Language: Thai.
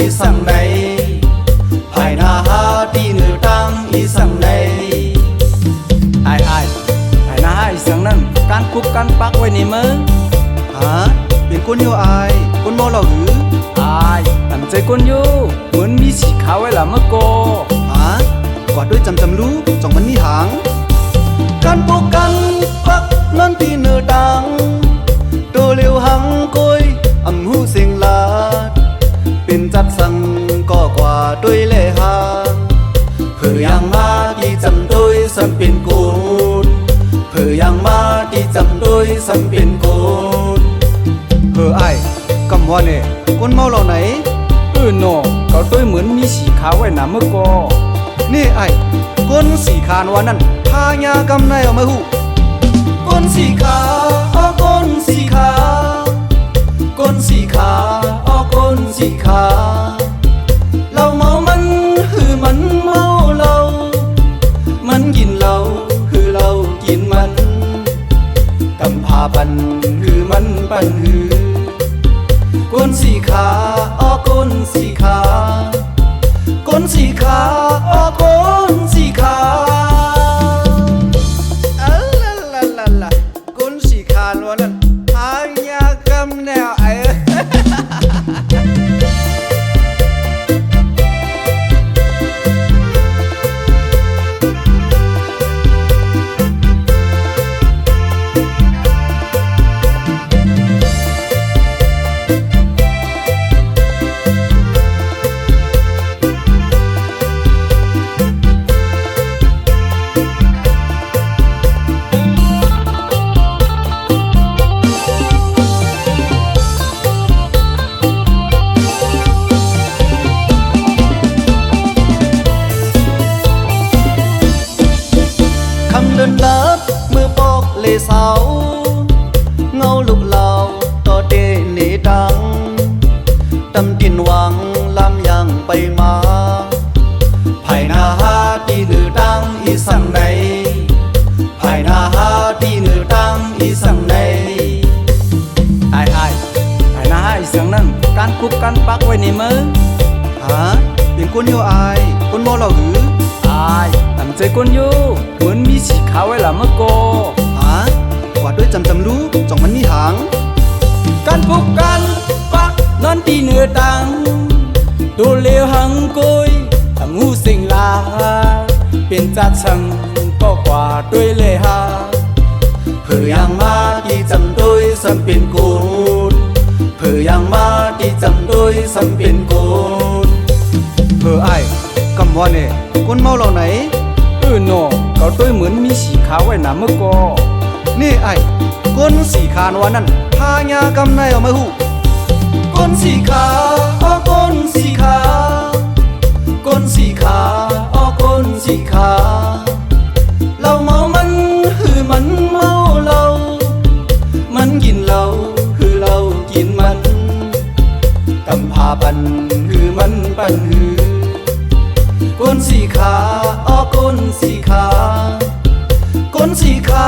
อีสังในภายนาหาที่เหนือตังอีสังในไอ้หน้าอีสังนั่นการคุกกันปักไว้ในมือฮะเป็นคนโยอายคนมอเราหือตั้งใจคนอยู่เหมือนมีสีขาวไว้ละเมื่อโกฮะกอดด้วยจำรู้จ่องมันมีหางการปกกันปักนั่นที่เหนือตังโตเลียวหังกอยอำหูเสียงลาดเป็นจัดสั่งก็กว่าด้วยเล่หางเพื่อยังมาที่จำด้วยสัมเป็นกูนเพื่อยังมาที่จำด้วยสัมเป็นกูนไอ้กำว่าเนี่ยคนเมาเหล่าไหนโนเขาตัวเหมือนมีสีขาวไว้หนาเมื่อโกนี่ไอ้คนสีขานวันนั้นพายากำในเอามาหูคนสีขาคนสีขาคนสีขาคนสีขาเราเมามันคือมันเมาเรามันกินเราคือเรากินมันกำพาปันคือมันปันคือคนสีขาคนสีขาคนสีขาคนสีขาคนสีขานวันนั้นหายากำแนวไอ้เดินลับมือปอกเลเสาเงาลุกเหล่าต่อเดเนดังตำดินหวังลำยังไปมาภายนาหาที่เหนือดังอีสังในภายนาหาที่เหนือดังอีสังในไอ้หน้าอีสังนั่นการคุกกันปักไว้ในมือฮะเป็นคนโยอายคนมอเราหือตั้งใจคนอยู่เหมือนมีสีขาวไว้ละเมื่อโกกวาดด้วยจำรู้จ่องมันมีหางการพบกันปักนั่นที่เหนือตังดูเลี้ยวหังกุยทำหูสิงลาเป็นจัดสั่งก็กว่าด้วยเล่หาเพื่อยังมาที่จำด้วยสัมเป็นกูนเพื่อยังมาที่จำด้วยสัมเป็นกูนไอ้กำว่าเนี่ยคนเมาเหล่าไหนโนเขาตัวเหมือนมีสีขาวไว้หนาเมื่อโกนี่ไอ้คนสีขานวันนั้นพายากำในเอามาหูคนสีขาคนสีขาคนสีขาคนสีขาเราเมามันคือมันเมาเรามันกินเราคือเรากินมันกำพาปันคือมันปันคือคนสีขาคนสีขาคนสีขา